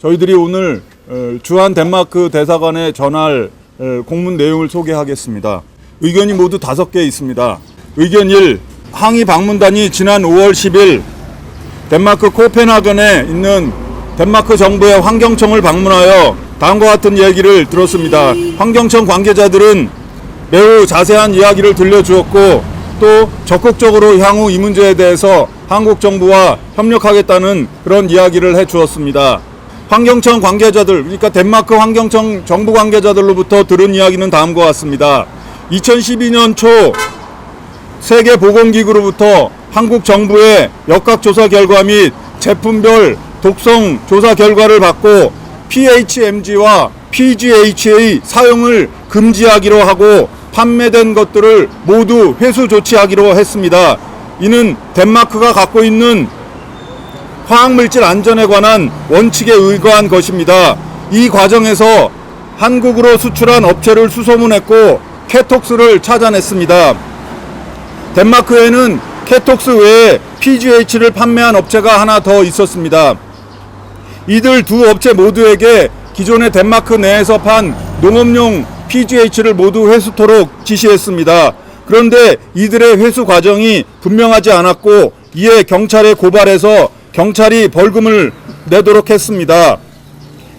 저희들이 오늘 주한 덴마크 대사관에 전할 공문 내용을 소개하겠습니다. 의견이 모두 5개 있습니다. 의견 1. 항의 방문단이 지난 5월 10일 덴마크 코펜하겐에 있는 덴마크 정부의 환경청을 방문하여 다음과 같은 얘기를 들었습니다. 환경청 관계자들은 매우 자세한 이야기를 들려주었고 또 적극적으로 향후 이 문제에 대해서 한국 정부와 협력하겠다는 그런 이야기를 해주었습니다. 환경청 관계자들, 그러니까 덴마크 환경청 정부 관계자들로부터 들은 이야기는 다음과 같습니다. 2012년 초 세계보건기구로부터 한국 정부의 역학조사 결과 및 제품별 독성 조사 결과를 받고 PHMG와 PGH의 사용을 금지하기로 하고 판매된 것들을 모두 회수 조치하기로 했습니다. 이는 덴마크가 갖고 있는 화학물질 안전에 관한 원칙에 의거한 것입니다. 이 과정에서 한국으로 수출한 업체를 수소문했고 케톡스를 찾아냈습니다. 덴마크에는 케톡스 외에 PGH를 판매한 업체가 하나 더 있었습니다. 이들 두 업체 모두에게 기존의 덴마크 내에서 판 농업용 PGH를 모두 회수토록 지시했습니다. 그런데 이들의 회수 과정이 분명하지 않았고 이에 경찰에 고발해서 경찰이 벌금을 내도록 했습니다.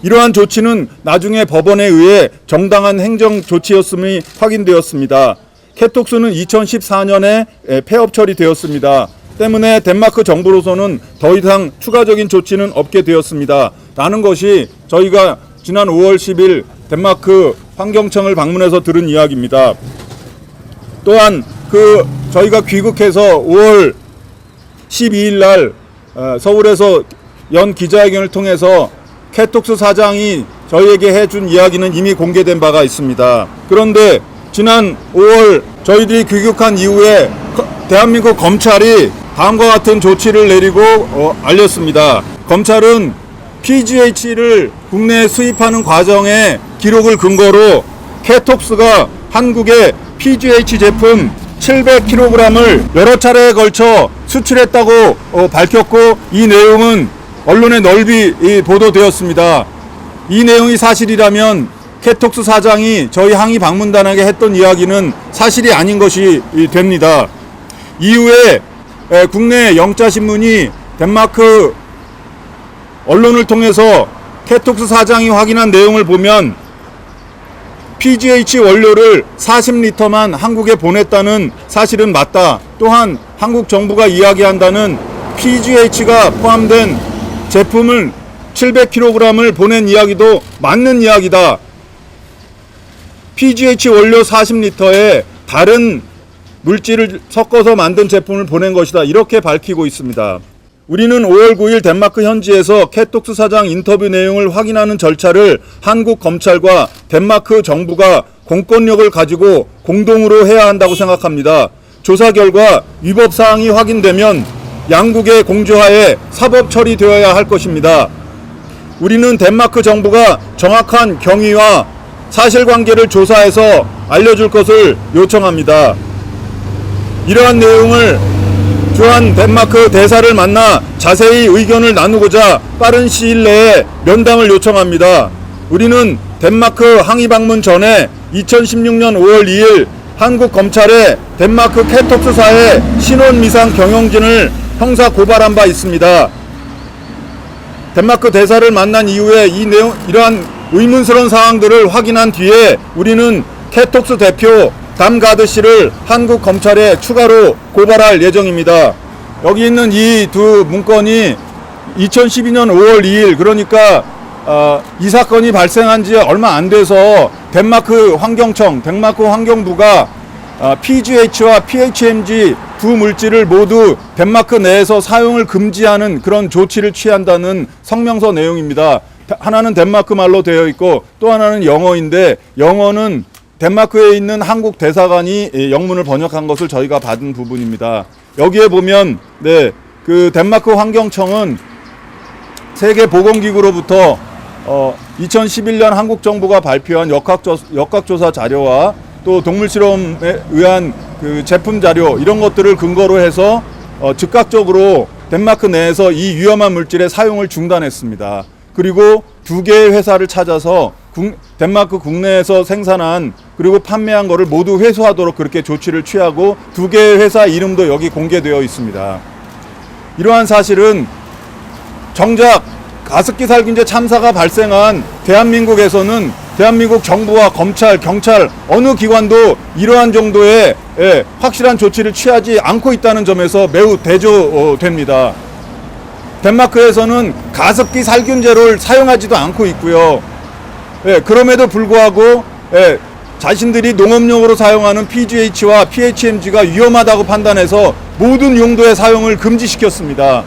이러한 조치는 나중에 법원에 의해 정당한 행정 조치였음이 확인되었습니다. 케톡스는 2014년에 폐업 처리되었습니다. 때문에 덴마크 정부로서는 더 이상 추가적인 조치는 없게 되었습니다. 라는 것이 저희가 지난 5월 10일 덴마크 환경청을 방문해서 들은 이야기입니다. 또한 저희가 귀국해서 5월 12일 날 서울에서 연 기자회견을 통해서 케톡스 사장이 저희에게 해준 이야기는 이미 공개된 바가 있습니다. 그런데 지난 5월 저희들이 귀국한 이후에 대한민국 검찰이 다음과 같은 조치를 내리고 알렸습니다. 검찰은 PGH를 국내에 수입하는 과정의 기록을 근거로 케톡스가 한국에 PGH 제품 700kg을 여러 차례에 걸쳐 수출했다고 밝혔고 이 내용은 언론에 널리 보도되었습니다. 이 내용이 사실이라면 케톡스 사장이 저희 항의 방문단에게 했던 이야기는 사실이 아닌 것이 됩니다. 이후에 국내 영자신문이 덴마크 언론을 통해서 케톡스 사장이 확인한 내용을 보면 PGH 원료를 40리터만 한국에 보냈다는 사실은 맞다. 또한 한국 정부가 이야기한다는 PGH가 포함된 제품을 700kg을 보낸 이야기도 맞는 이야기다. PGH 원료 40리터에 다른 물질을 섞어서 만든 제품을 보낸 것이다. 이렇게 밝히고 있습니다. 우리는 5월 9일 덴마크 현지에서 케톡스 사장 인터뷰 내용을 확인하는 절차를 한국 검찰과 덴마크 정부가 공권력을 가지고 공동으로 해야 한다고 생각합니다. 조사 결과 위법 사항이 확인되면 양국의 공조하에 사법 처리되어야 할 것입니다. 우리는 덴마크 정부가 정확한 경위와 사실관계를 조사해서 알려줄 것을 요청합니다. 이러한 내용을 주한 덴마크 대사를 만나 자세히 의견을 나누고자 빠른 시일 내에 면담을 요청합니다. 우리는 덴마크 항의 방문 전에 2016년 5월 2일 한국 검찰에 덴마크 케톡스사의 신원미상 경영진을 형사 고발한 바 있습니다. 덴마크 대사를 만난 이후에 이러한 의문스러운 사항들을 확인한 뒤에 우리는 케톡스 대표 담가드 씨를 한국 검찰에 추가로 고발할 예정입니다. 여기 있는 이 두 문건이 2012년 5월 2일 그러니까 이 사건이 발생한 지 얼마 안 돼서 덴마크 환경부가 PGH와 PHMG 두 물질을 모두 덴마크 내에서 사용을 금지하는 그런 조치를 취한다는 성명서 내용입니다. 하나는 덴마크 말로 되어 있고 또 하나는 영어인데 영어는 덴마크에 있는 한국 대사관이 영문을 번역한 것을 저희가 받은 부분입니다. 여기에 보면 그 덴마크 환경청은 세계보건기구로부터 2011년 한국 정부가 발표한 역학조사 자료와 또 동물실험에 의한 그 제품 자료 이런 것들을 근거로 해서 즉각적으로 덴마크 내에서 이 위험한 물질의 사용을 중단했습니다. 그리고 2개의 회사를 찾아서 덴마크 국내에서 생산한 그리고 판매한 거를 모두 회수하도록 그렇게 조치를 취하고 2개의 회사 이름도 여기 공개되어 있습니다. 이러한 사실은 정작 가습기 살균제 참사가 발생한 대한민국에서는 대한민국 정부와 검찰, 경찰 어느 기관도 이러한 정도의 확실한 조치를 취하지 않고 있다는 점에서 매우 대조됩니다. 덴마크에서는 가습기 살균제를 사용하지도 않고 있고요. 그럼에도 불구하고 자신들이 농업용으로 사용하는 PGH와 PHMG가 위험하다고 판단해서 모든 용도의 사용을 금지시켰습니다.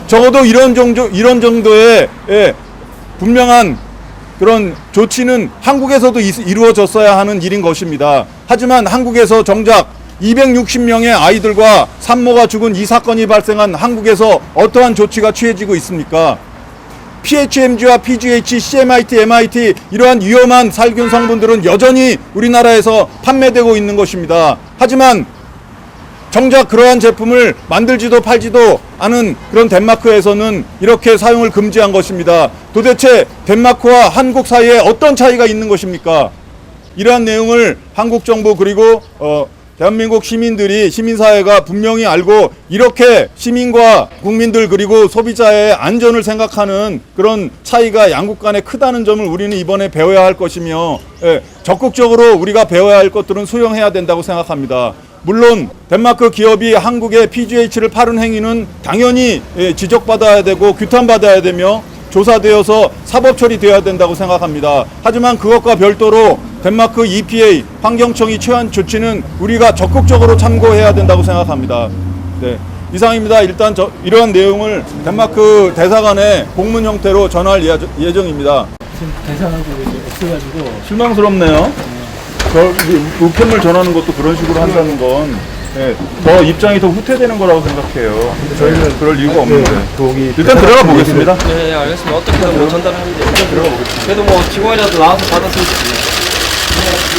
적어도 이런 정도의 분명한 그런 조치는 한국에서도 이루어졌어야 하는 일인 것입니다. 하지만 한국에서 정작 260명의 아이들과 산모가 죽은 이 사건이 발생한 한국에서 어떠한 조치가 취해지고 있습니까? PHMG와 PGH, CMIT, MIT 이러한 위험한 살균 성분들은 여전히 우리나라에서 판매되고 있는 것입니다. 하지만 정작 그러한 제품을 만들지도 팔지도 않은 그런 덴마크에서는 이렇게 사용을 금지한 것입니다. 도대체 덴마크와 한국 사이에 어떤 차이가 있는 것입니까? 이러한 내용을 한국 정부 그리고 대한민국 시민사회가 분명히 알고 이렇게 시민과 국민들 그리고 소비자의 안전을 생각하는 그런 차이가 양국 간에 크다는 점을 우리는 이번에 배워야 할 것이며 적극적으로 우리가 배워야 할 것들은 수용해야 된다고 생각합니다. 물론 덴마크 기업이 한국에 PGH를 파는 행위는 당연히 지적받아야 되고 규탄받아야 되며 조사되어서 사법 처리되어야 된다고 생각합니다. 하지만 그것과 별도로 덴마크 EPA 환경청이 취한 조치는 우리가 적극적으로 참고해야 된다고 생각합니다. 네, 이상입니다. 일단 이러한 내용을 덴마크 대사관에 공문 형태로 전할 예정입니다. 지금 대사하고 없어가지고 실망스럽네요. 우편물 전하는 것도 그런 식으로 한다는 건 더 입장이 더 후퇴되는 거라고 생각해요. 근데 저희는 그럴 이유가 없는데. 일단 들어가 보겠습니다. 네, 알겠습니다. 어떻게든 뭐 전달하면 돼요. 들어가 보겠습니다. 그래도 뭐 직원이라도 나와서 받았으면 좋겠네요.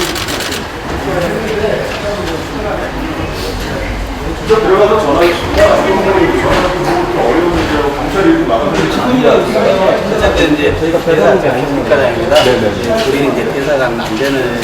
직접 들어가서 전화하겠습니다. 어려운 문제고 경찰이 이렇게 막아내는 어쨌든 이제 저희가 배사장 국가장입니다. 네네. 우리는 이제 배사가 안 되는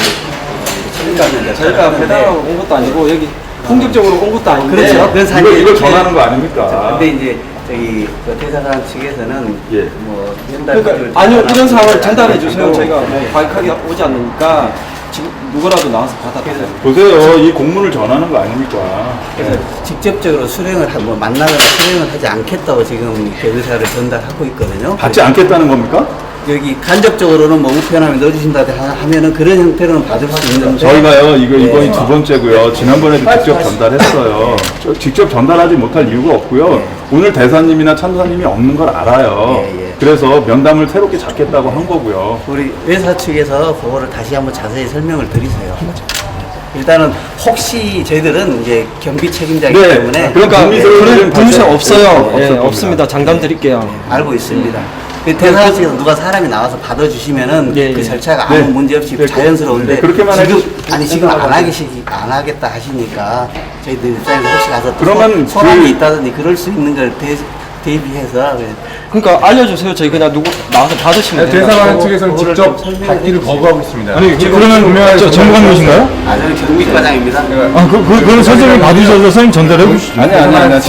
책임감인데 저희가 배달하고 온 것도 아니고 여기 공격적으로 온 것도 아닌데 그렇죠. 그래서 이걸 이렇게- 전하는 거 아닙니까? 근데 이제 저희 그 대사관 측에서는 예. 뭐 연달 그러니까 아니요 이런 상황을 전달해 주세요. 하고, 저희가 네. 과격하게 오지 않으니까 지금 누구라도 나와서 받아주세요. 보세요. 이 공문을 전하는 거 아닙니까? 그래서 직접적으로 수령을 하고 만나서 수령을 하지 않겠다고 지금 이렇게 의사를 전달하고 있거든요. 받지 않겠다는 겁니까? 여기 간접적으로는 뭐 우편함에 넣어주신다 하면은 그런 형태로는 받을 수 있는데 저희가요, 이번이 네. 두 번째고요. 지난번에도 직접 전달했어요. 직접 전달하지 못할 이유가 없고요. 오늘 대사님이나 참사님이 없는 걸 알아요. 예. 그래서 면담을 새롭게 잡겠다고 한 거고요. 우리 회사 측에서 그거를 다시 한번 자세히 설명을 드리세요. 일단은 혹시 저희들은 이제 경비 책임자이기 네. 때문에 그러니까 그런 분수 없어요. 없을 예, 겁니다. 없습니다. 장담 드릴게요. 알고 있습니다. 그 대사 측에서 누가 사람이 나와서 받아주시면은 예, 그 예. 절차가 아무 네. 문제 없이 네, 자연스러운데 네, 그렇게만 지금 해도 아니 지금 안 하겠다 하시니까 저희들 입장에서 혹시 가서 또 그러면 소란이 그- 있다든지 그럴 수 있는 걸 대비해서 그러니까 알려주세요. 저희 그냥 누구 나와서 받으시면 돼요. 대사관 측에서는 그거를 직접 좀 설명해 받기를 주시죠. 거부하고 있습니다. 아니 그러면 분명하게 전문가님이신가요? 아 저는 경비과장입니다. 그럼 선생님 받으셔서 선생님 전달해 보시죠. 아니,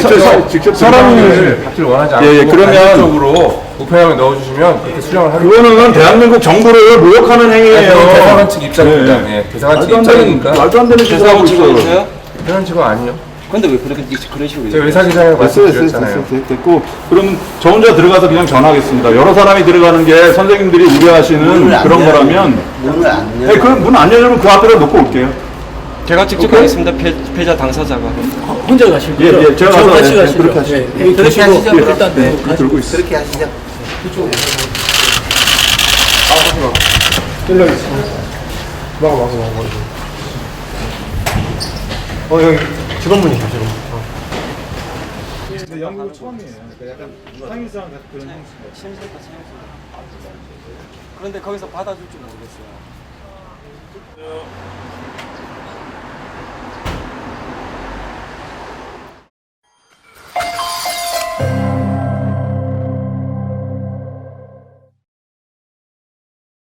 직접 사람을 받기를 원하지 않고 예, 그러면- 간접적으로 우편함에 넣어주시면 그렇게 수령을 하겠습니다. 그거는 대한민국 정부를 모욕하는 행위예요. 대사관 측 입장입니다. 네. 예, 대사관 측 말도 안 되는, 입장이니까 말도 안 되는 짓을 하고 대사하고 직원 있어요. 있어요? 그런 직원 아니요. 근데 왜 그런 식으로 제가 의사기장에 말씀드렸잖아요. 됐고, 그러면 저 혼자 들어가서 그냥 전하겠습니다. 여러 사람이 들어가는 게 선생님들이 우려하시는 문을 안 그런 열어요. 거라면, 문을 안 네, 열어요. 그문안 열면 그 앞에다 놓고 올게요. 제가 직접 오케이. 가겠습니다. 패자 당사자가. 혼자 가실 예, 예, 제가 가서 같이 예, 가시죠. 그렇게 하시죠. 예, 그렇게 그러시고 하시죠. 그럼. 일단 네. 들고 있어요. 그렇게 하시죠. 여기 직원분이시죠, 지금. 영국은 처음이에요. 약간 상위상 그런 형식. 그런데 거기서 받아줄 줄 모르겠어요.